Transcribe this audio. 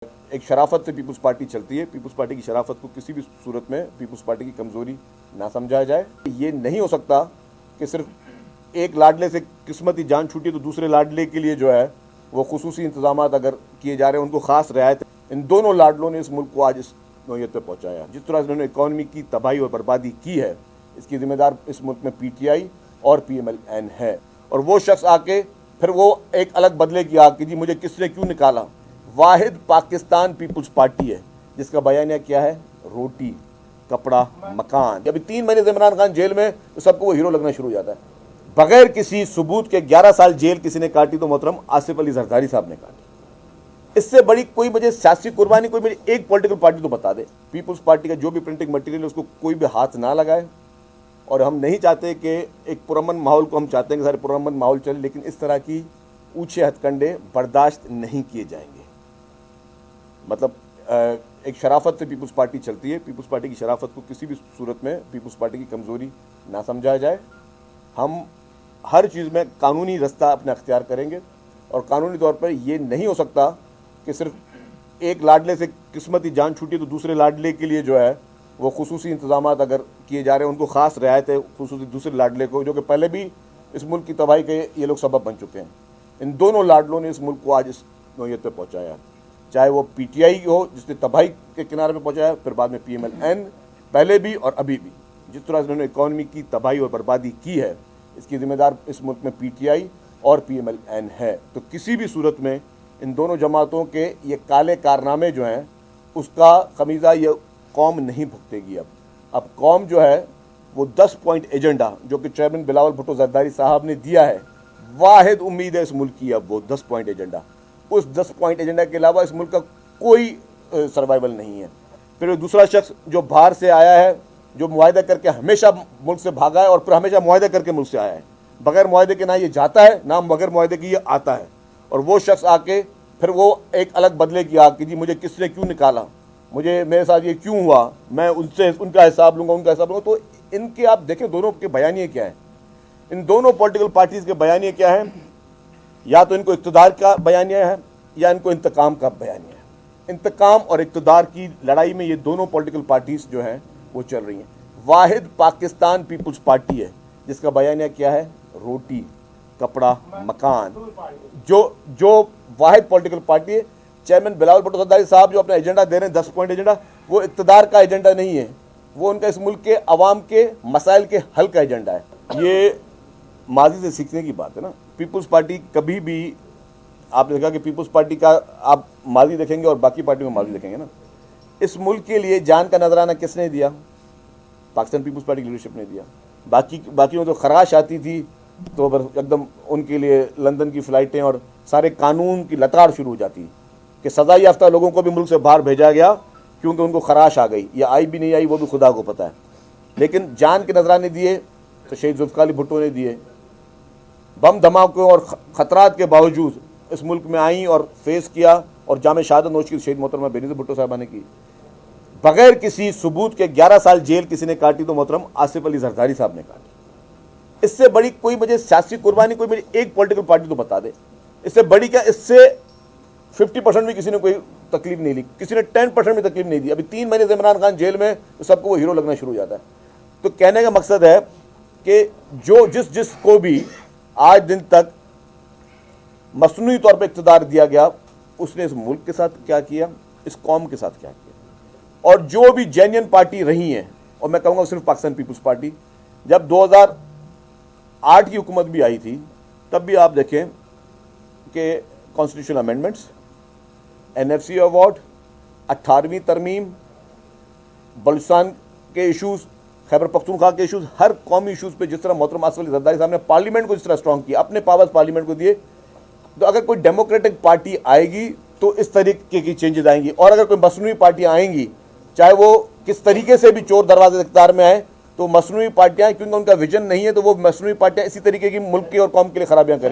एक शराफत से peoples party चलती है। पीपल्स पार्टी की शराफत को किसी भी सूरत में पीपल्स पार्टी की कमज़ोरी ना समझा जाए। ये नहीं हो सकता कि सिर्फ एक लाडले से किस्मत ही जान छूटी तो दूसरे लाडले के लिए जो है वो खुसूसी इंतजाम अगर किए जा रहे हैं, उनको खास रियायत। इन दोनों लाडलों ने इस मुल्क को आज इस नौयत पर पहुँचाया। जिस तरह से उन्होंने इकॉनमी की तबाही और बर्बादी की है, इसकी जिम्मेदार इस मुल्क में PTI और PMLN है। और वो शख्स आके फिर वो एक अलग बदले की आग कि जी मुझे किसने क्यों निकाला। वाहिद पाकिस्तान पीपल्स पार्टी है जिसका बयानिया क्या है, रोटी कपड़ा मकान। अभी 3 महीने से इमरान खान जेल में, तो सबको वो हीरो लगना शुरू हो जाता है। बगैर किसी सबूत के 11 साल जेल किसी ने काटी तो मोहतरम आसिफ अली जरदारी साहब ने काटी। इससे बड़ी कोई मुझे सियासी कुर्बानी, कोई मुझे एक पॉलिटिकल पार्टी तो बता दे। पीपल्स पार्टी का जो भी प्रिंटिंग मटेरियल है उसको कोई भी हाथ ना लगाए। और हम नहीं चाहते कि एक पुरअमन माहौल को, हम चाहते हैं कि सारे पुरअमन माहौल चले, लेकिन इस तरह की ऊंचे हथकंडे बर्दाश्त नहीं किए जाएंगे। मतलब एक शराफत से पीपल्स पार्टी चलती है। पीपल्स पार्टी की शराफत को किसी भी सूरत में पीपल्स पार्टी की कमज़ोरी ना समझा जाए। हम हर चीज़ में कानूनी रास्ता अपना अख्तियार करेंगे और कानूनी तौर पर यह नहीं हो सकता कि सिर्फ एक लाडले से किस्मत ही जान छूटी तो दूसरे लाडले के लिए जो है वो खुसूसी इंतजाम अगर किए जा रहे हैं, उनको खास रियायत है खुसूसी दूसरे लाडले को, जो कि पहले भी इस मुल्क की तबाही के ये लोग सबब बन चुके हैं। इन दोनों लाडलों ने इस मुल्क को आज इस नौयत पर पहुँचाया। चाहे वो PTI हो जिसने तबाही के किनारे पे पहुंचाया, फिर बाद में PMLN, पहले भी और अभी भी। जिस तरह से उन्होंने इकॉनमी की तबाही और बर्बादी की है, इसकी जिम्मेदार इस मुल्क में PTI और PMLN है। तो किसी भी सूरत में इन दोनों जमातों के ये काले कारनामे जो हैं उसका खमीज़ा ये कौम नहीं भुगतेगी। अब कौम जो है वो 10 पॉइंट एजेंडा जो कि चेयरमैन बिलावल भुट्टो जरदारी साहब ने दिया है, वाहिद उम्मीद है इस मुल्क की। अब वो 10 पॉइंट एजेंडा, उस 10 पॉइंट एजेंडा के अलावा इस मुल्क का कोई सर्वाइवल नहीं है। फिर दूसरा शख्स जो बाहर से आया है, जो मुआहदा करके हमेशा मुल्क से भागा है और फिर हमेशा मुआहदा करके मुल्क से आया है। बगैर मुआहदे के ना ये जाता है, ना बगैर मुआहदे के ये आता है। और वो शख्स आके फिर वो एक अलग बदले की आग कि जी मुझे किसने क्यों निकाला, मुझे मेरे साथ ये क्यों हुआ, मैं उनसे उनका हिसाब लूँगा, उनका हिसाब लूँगा। तो इनके आप देखें दोनों के बयानिए क्या है, इन दोनों पॉलिटिकल पार्टीज़ के बयानिए क्या है। या तो इनको इक़्तिदार का बयानिया है या इनको इंतकाम का बयानिया है। इंतकाम और इक़्तिदार की लड़ाई में ये दोनों पॉलिटिकल पार्टीज़ जो हैं वो चल रही हैं। वाहिद पाकिस्तान पीपल्स पार्टी है जिसका बयानिया क्या है, रोटी कपड़ा मकान। जो वाहिद पॉलिटिकल पार्टी है। चेयरमैन बिलावल भुट्टो जरदारी साहब जो अपना एजेंडा दे रहे हैं 10 पॉइंट एजेंडा, वो इक़्तिदार का एजेंडा नहीं है, वो उनका इस मुल्क के अवाम के मसाइल के हल का एजेंडा है। ये माजी से सीखने की बात है ना। पीपल्स पार्टी कभी भी, आपने देखा कि पीपल्स पार्टी का आप माजी देखेंगे और बाकी पार्टी में माजी देखेंगे ना। इस मुल्क के लिए जान का नजराना किसने दिया, पाकिस्तान पीपल्स पार्टी की लीडरशिप ने दिया। बाकी में तो खराश आती थी तो एकदम उनके लिए लंदन की फ़्लाइटें और सारे कानून की लताड़ शुरू हो जाती कि सज़ा याफ्ता लोगों को भी मुल्क से बाहर भेजा गया क्योंकि उनको खराश आ गई, या आई भी नहीं आई वो भी खुदा को पता है। लेकिन जान के नजराने दिए तो शहीद जुल्फ़िकार अली भुट्टो ने दिए। बम धमाकों और ख़तरात के बावजूद इस मुल्क में आई और फेस किया और जामे शहादत नोश की शहीद मोहतरमा बेनज़ीर भुट्टो साहबा ने की। बगैर किसी सबूत के 11 साल जेल किसी ने काटी तो मोहतरम आसिफ अली जरदारी साहब ने काटी। इससे बड़ी कोई मुझे सियासी कुर्बानी, कोई मुझे एक पॉलिटिकल पार्टी तो बता दे। इससे बड़ी क्या, इससे 50% भी किसी ने कोई तकलीफ नहीं ली, किसी ने 10% भी तकलीफ नहीं दी। अभी 3 महीने से इमरान खान जेल में, तो सबको वो हीरो लगना शुरू हो जाता है। तो कहने का मकसद है कि जो जिस को भी आज दिन तक मसनूई तौर पर इक़्तिदार दिया गया, उसने इस मुल्क के साथ क्या किया, इस कौम के साथ क्या किया। और जो भी जेन्युइन पार्टी रही हैं, और मैं कहूँगा सिर्फ पाकिस्तान पीपल्स पार्टी, जब 2008 की हुकूमत भी आई थी तब भी आप देखें कि कॉन्स्टिट्यूशनल अमेंडमेंट्स, NFC अवार्ड, 18वीं तरमीम, बलूचिस्तान के इशूज़, खैबर पख्तूनख्वा के इशूज़, हर कौमी इशूज़ पे जिस तरह मोहतरम आसिफ अली जरदारी साहब ने पार्लियामेंट को जिस तरह स्ट्रॉन्ग किया, अपने पावर्स पार्लियामेंट को दिए। तो अगर कोई डेमोक्रेटिक पार्टी आएगी तो इस तरीके की चेंजेस आएंगी। और अगर कोई मसनूई पार्टी आएंगी, चाहे वो किस तरीके से भी चोर दरवाजे इख्तियार में आए, तो मसनूई पार्टियाँ, क्योंकि उनका विजन नहीं है, तो वो मसनूई पार्टियाँ इसी तरीके की मुल्क की और कौम के लिए खराबियाँ करेंगी।